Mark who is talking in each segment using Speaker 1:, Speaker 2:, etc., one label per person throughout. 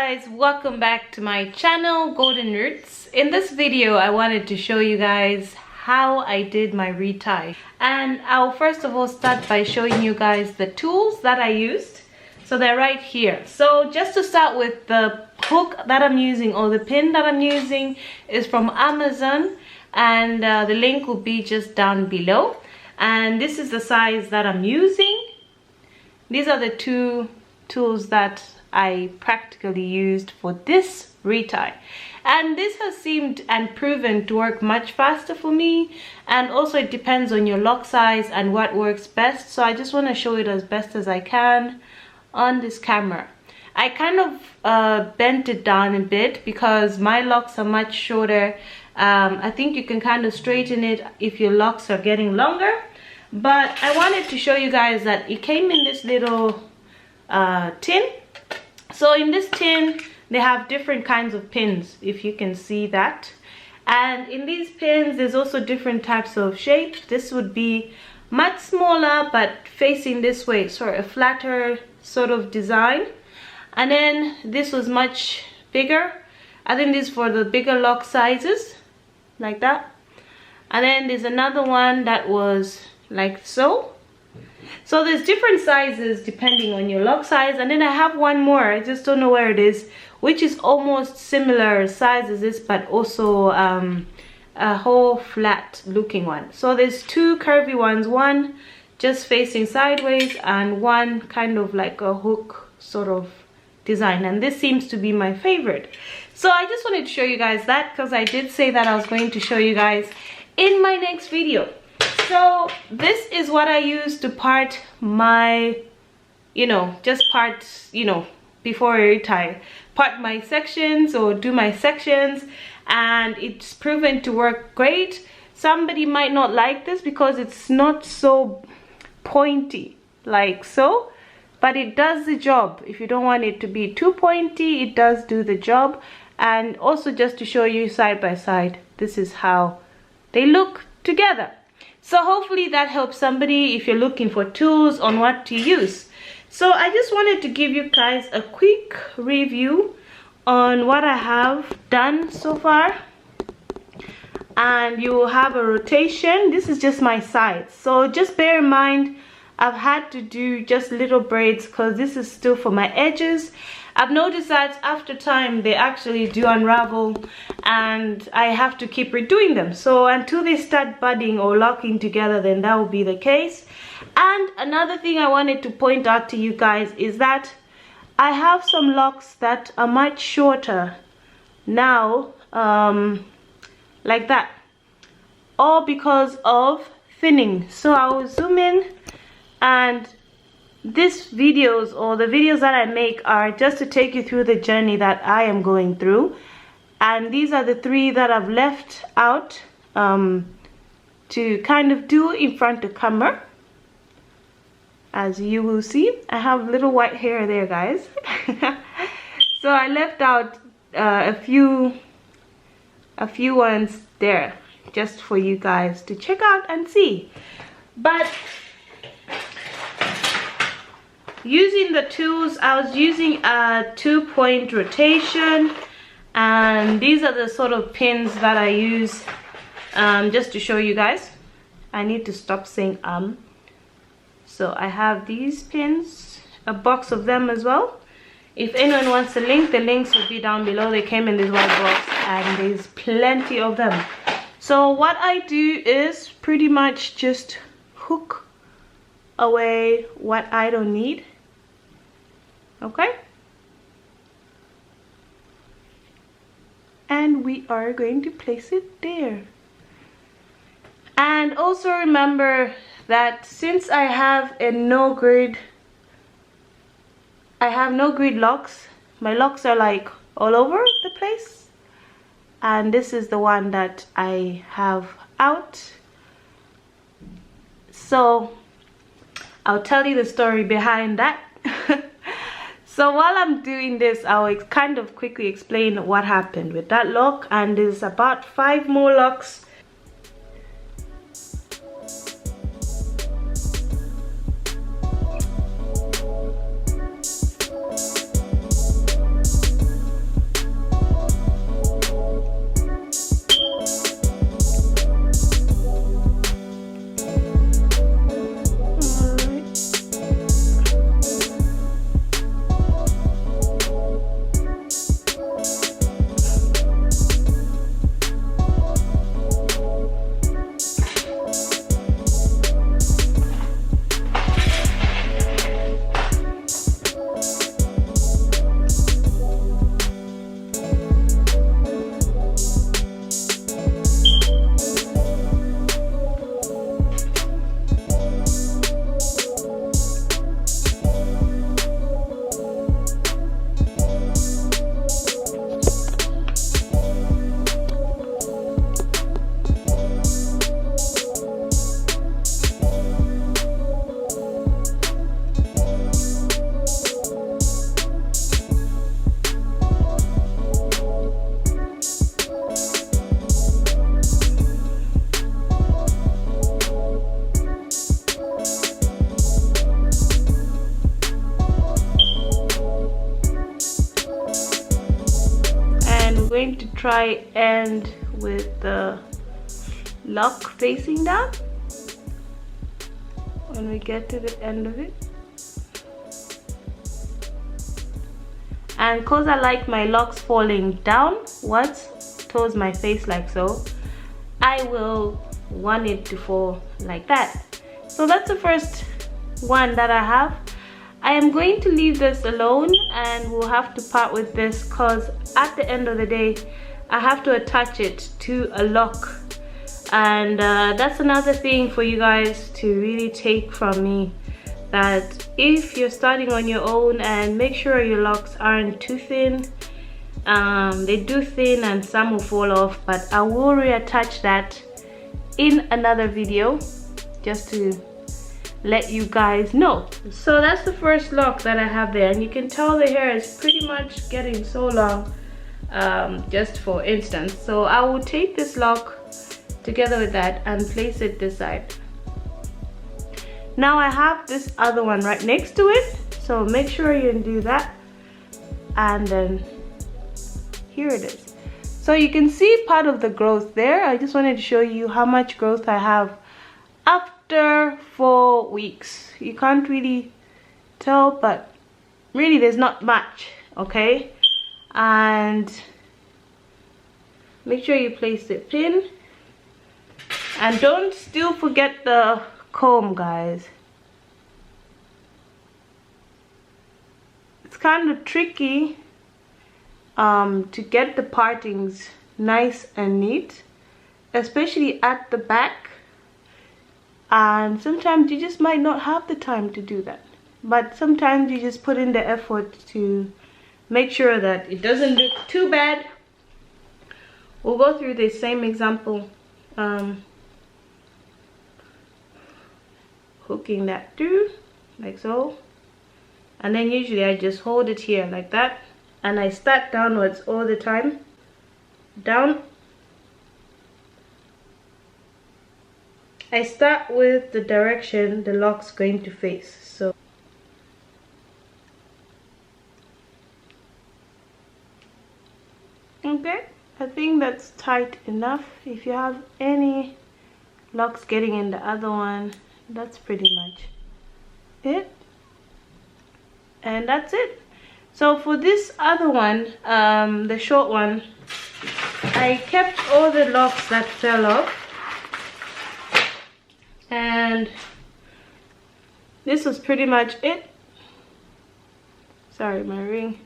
Speaker 1: guys, welcome back to my channel Golden Rootz. In this video I wanted to show you guys how I did my retie, and I'll first of all start by showing you guys the tools that I used. So they're right here. So just to start with, the hook that I'm using, or the pin that I'm using, is from Amazon, and the link will be just down below. And this is the size that I'm using. These are the two tools that I practically used for this retie, and this has seemed and proven to work much faster for me. And also it depends on your lock size and what works best, so I just want to show it as best as I can on this camera. I kind of bent it down a bit because my locks are much shorter. I think you can kind of straighten it if your locks are getting longer, but I wanted to show you guys that it came in this little tin. So in this tin they have different kinds of pins, if you can see that. And in these pins there's also different types of shapes. This would be much smaller but facing this way, sort of a flatter sort of design. And then this was much bigger. I think this is for the bigger lock sizes, like that. And then there's another one that was like so. So there's different sizes depending on your lock size. And then I have one more, I just don't know where it is, which is almost similar size as this, but also a whole flat looking one. So there's two curvy ones, one just facing sideways and one kind of like a hook sort of design, and this seems to be my favorite. So I just wanted to show you guys that, because I did say that I was going to show you guys in my next video. So this is what I use to part my, just part, before I retire, part my sections or do my sections, and it's proven to work great. Somebody might not like this because it's not so pointy like so, but it does the job. If you don't want it to be too pointy, it does do the job. And also, just to show you side by side, this is how they look together. So hopefully that helps somebody if you're looking for tools on what to use. So I just wanted to give you guys a quick review on what I have done so far. And you will have a rotation. This is just my sides, so just bear in mind I've had to do just little braids because this is still for my edges. I've noticed that after time they actually do unravel, and I have to keep redoing them. So until they start budding or locking together, then that will be the case. And another thing I wanted to point out to you guys is that I have some locks that are much shorter now, like that, all because of thinning. So I will zoom in, and these videos, or the videos that I make, are just to take you through the journey that I am going through. And these are the three that I've left out to kind of do in front of camera. As you will see, I have little white hair there, guys. So I left out a few ones there just for you guys to check out and see. But using the tools, I was using a 2-point rotation, and these are the sort of pins that I use, just to show you guys. I need to stop saying So I have these pins, a box of them as well. If anyone wants a link, the links will be down below. They came in this white box and there's plenty of them. So what I do is pretty much just hook away what I don't need. Okay, and we are going to place it there. And also remember that since I have no grid locks, my locks are like all over the place, and this is the one that I have out. So I'll tell you the story behind that. So while I'm doing this, I'll kind of quickly explain what happened with that lock, and there's about 5 more locks. try end with the lock facing down when we get to the end of it. And because I like my locks falling downwards towards my face like so, I will want it to fall like that. So that's the first one that I have. I am going to leave this alone and we'll have to part with this because at the end of the day I have to attach it to a lock. And that's another thing for you guys to really take from me, that if you're starting on your own, and make sure your locks aren't too thin. They do thin and some will fall off, but I will reattach that in another video just to let you guys know. So that's the first lock that I have there, and you can tell the hair is pretty much getting so long, just for instance. So I will take this lock together with that and place it this side. Now I have this other one right next to it, so make sure you do that, and then here it is. So you can see part of the growth there. I just wanted to show you how much growth I have after 4 weeks. You can't really tell, but really there's not much, okay? And make sure you place the pin, and don't still forget the comb, guys. It's kind of tricky to get the partings nice and neat, especially at the back, and sometimes you just might not have the time to do that, but sometimes you just put in the effort to make sure that it doesn't look too bad. We'll go through the same example, hooking that through like so, and then usually I just hold it here like that, and I start downwards all the time, down. I start with the direction the lock's going to face. So okay, I think that's tight enough. If you have any locks getting in the other one, that's pretty much it, and that's it. So for this other one, the short one, I kept all the locks that fell off, and this was pretty much it. Sorry, my ring.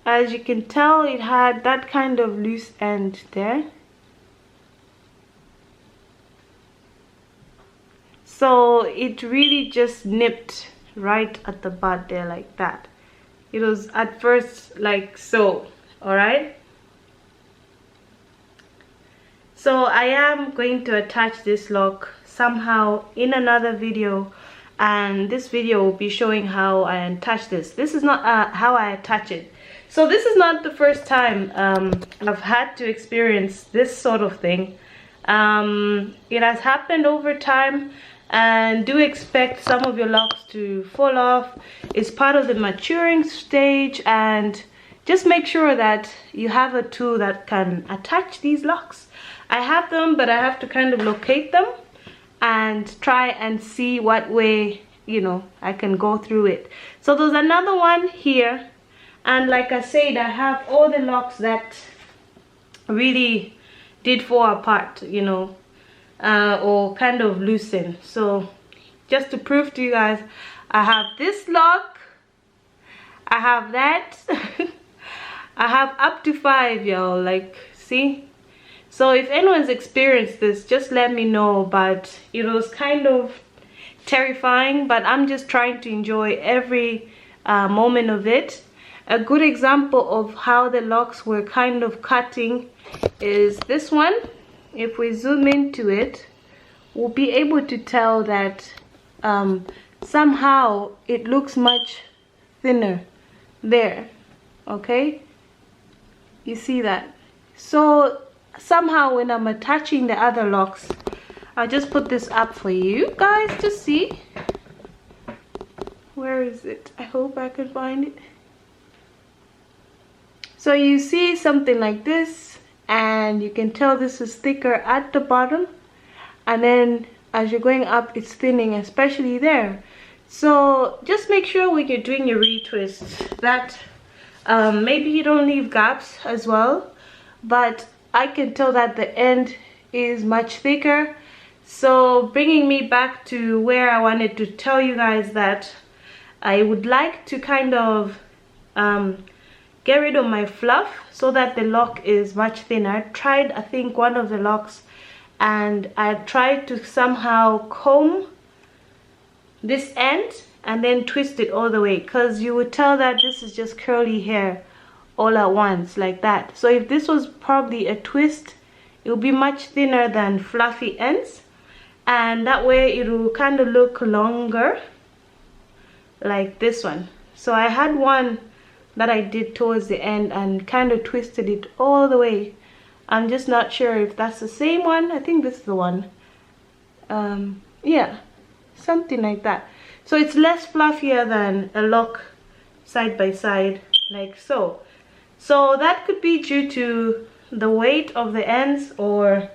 Speaker 1: As you can tell, it had that kind of loose end there. So it really just nipped right at the butt there like that. It was at first like so, alright? So I am going to attach this lock somehow in another video, and this video will be showing how I attach this. This is not how I attach it. So this is not the first time I've had to experience this sort of thing. It has happened over time, and do expect some of your locks to fall off. It's part of the maturing stage, and just make sure that you have a tool that can attach these locks. I have them, but I have to kind of locate them and try and see what way, you know, I can go through it. So there's another one here, and like I said, I have all the locks that really did fall apart, you know, or kind of loosen. So just to prove to you guys, I have this lock, I have that, I have up to 5, y'all, like, see? So if anyone's experienced this, just let me know. But it was kind of terrifying, but I'm just trying to enjoy every moment of it. A good example of how the locks were kind of cutting is this one. If we zoom into it, we'll be able to tell that somehow it looks much thinner there, okay? You see that? So somehow when I'm attaching the other locks, I'll just put this up for you guys to see. Where is it? I hope I can find it. So you see something like this, and you can tell this is thicker at the bottom, and then as you're going up it's thinning, especially there. So just make sure when you're doing your retwist that maybe you don't leave gaps as well, but I can tell that the end is much thicker. So bringing me back to where I wanted to tell you guys that I would like to kind of get rid of my fluff so that the lock is much thinner. I tried, I think, one of the locks, and I tried to somehow comb this end and then twist it all the way, because you would tell that this is just curly hair all at once like that. So if this was probably a twist, it would be much thinner than fluffy ends, and that way it will kind of look longer like this one. So I had one that I did towards the end and kind of twisted it all the way. I'm just not sure if that's the same one. I think this is the one. Yeah, something like that. So it's less fluffier than a lock side by side, like so. So that could be due to the weight of the ends, or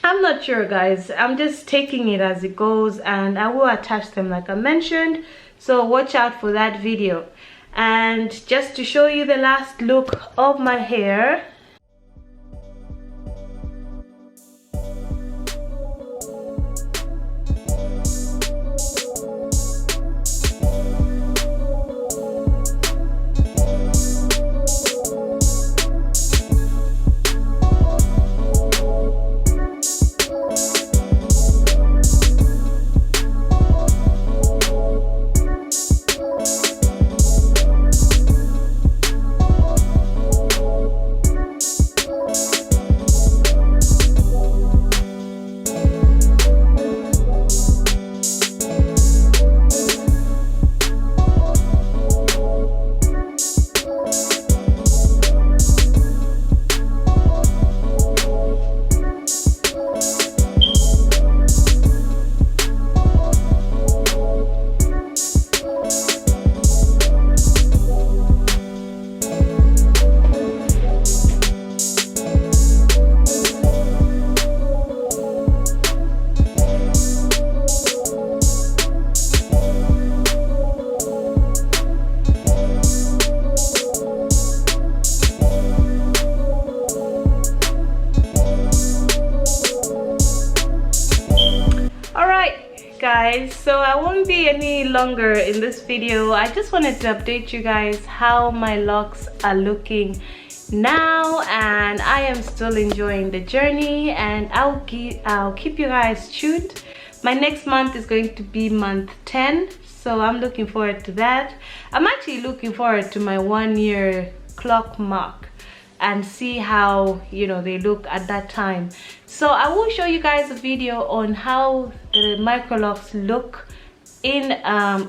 Speaker 1: I'm not sure, guys. I'm just taking it as it goes, and I will attach them like I mentioned, so watch out for that video. And just to show you the last look of my hair, guys, so I won't be any longer in this video. I just wanted to update you guys how my locks are looking now, and I am still enjoying the journey, and I'll keep you guys tuned. My next month is going to be month 10, so I'm looking forward to that. I'm actually looking forward to my 1-year clock mark and see how, you know, they look at that time. So I will show you guys a video on how the Microlocs look in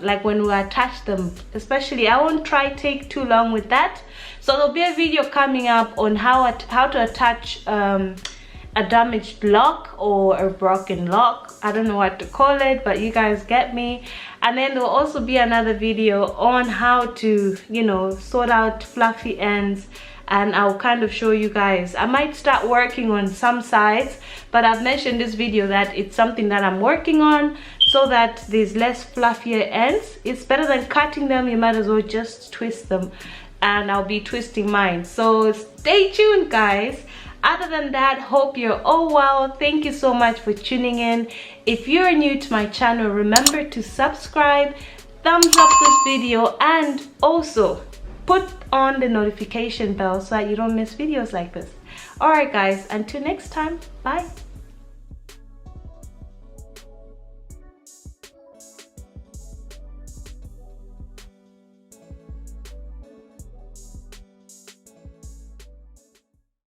Speaker 1: like when we attach them. Especially, I won't take too long with that. So there'll be a video coming up on how to attach a damaged lock or a broken lock. I don't know what to call it, but you guys get me. And then there'll also be another video on how to, you know, sort out fluffy ends, and I'll kind of show you guys. I might start working on some sides, but I've mentioned this video that it's something that I'm working on so that there's less fluffier ends. It's better than cutting them. You might as well just twist them, and I'll be twisting mine. So stay tuned, guys. Other than that, hope you're all well. Thank you so much for tuning in. If you're new to my channel, remember to subscribe, thumbs up this video, and also put on the notification bell so that you don't miss videos like this. Alright guys, until next time, bye.